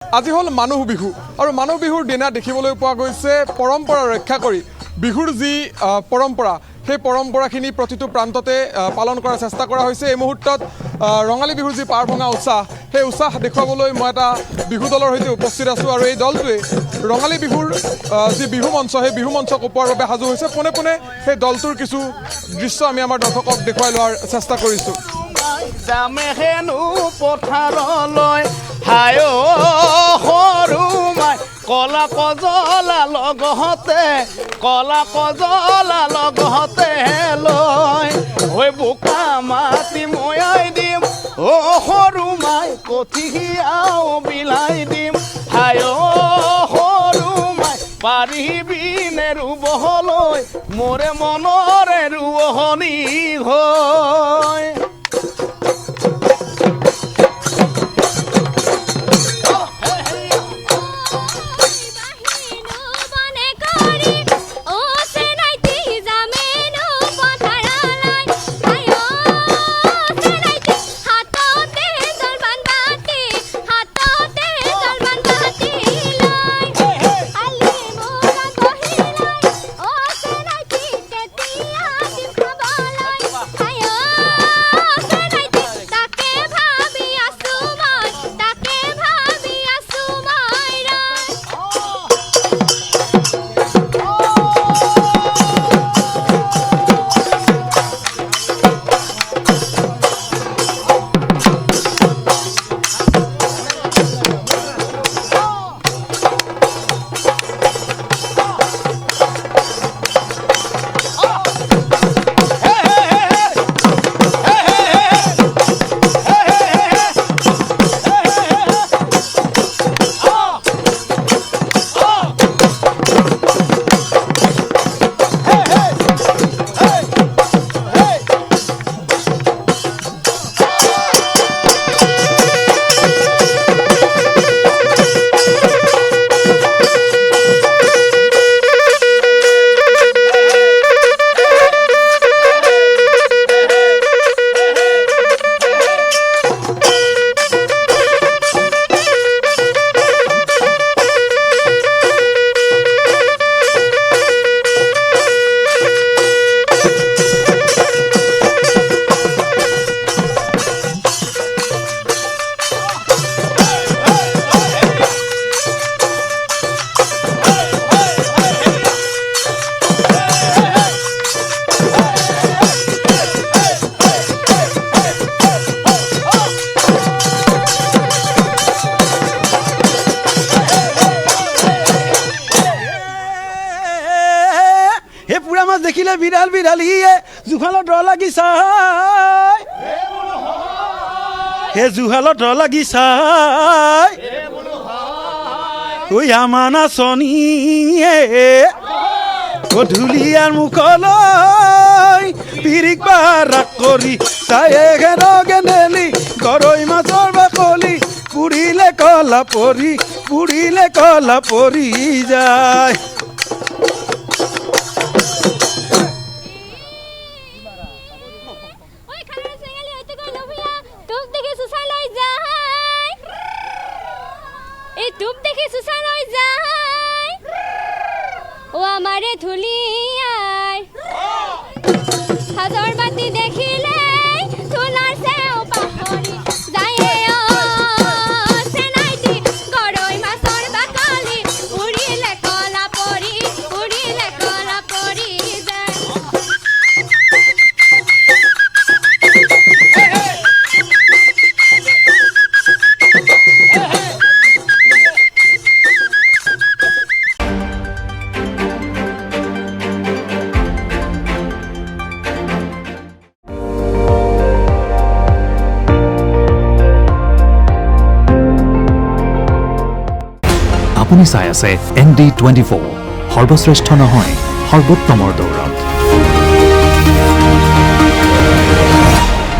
আজি হল মানুহ বিহু আৰু মানুহ বিহুৰ দিনা দেখিবলৈ পোৱা গৈছে পৰম্পৰা ৰক্ষা কৰি বিহুৰ যি পৰম্পৰা সেই পৰম্পৰাখিনি প্ৰতিটো প্ৰান্ততে পালন কৰাৰ চেষ্টা কৰা হৈছে। এই মুহূৰ্তত ৰঙালী বিহুৰ যি পাৰ ভঙা উৎসাহ সেই উৎসাহ দেখুৱাবলৈ মই এটা বিহু দলৰ সৈতে উপস্থিত আছোঁ আৰু এই দলটোৱে ৰঙালী বিহুৰ যি বিহু মঞ্চ সেই বিহু মঞ্চক উপহাৰ বাবে সাজু হৈছে। পোনে পোনে সেই দলটোৰ কিছু দৃশ্য আমি আমাৰ দৰ্শকক দেখুৱাই লোৱাৰ চেষ্টা কৰিছোঁ। কলা কজলা লগতে লয় হৈ বোকা মাটি ময়াই দিম অ সৰু মাই কঠিয়াও বিলাই দিম হায় সৰু মাই পাৰিবিনে ৰুবলৈ মোৰে মনৰে ৰুৱনি হয়। দেখিলে বিড়াল বিড়ালিয়ে জুহালত ড লাগি চাই হে জুহালত ড লাগি চাই ওই আমানা চনিয়ে গধূলিয়াৰ মুখলৈ পিৰিক বাৰাক কৰি চাই গেনেলি গৰৈ মাছৰ বাকলি পুৰিলে কলা পৰি যায়। ও আমারে ধুলিয়ায় হাজার বাতি দেখিলে তোলার সেও পাহরি যায়ে সেনাইটি গরই মাছর বাকলি উড়িলে কলা পরি যায়। আপুনি চাই আছে ND24 সৰ্বশ্ৰেষ্ঠ নহয় সৰ্বোত্তমৰ দৌৰত।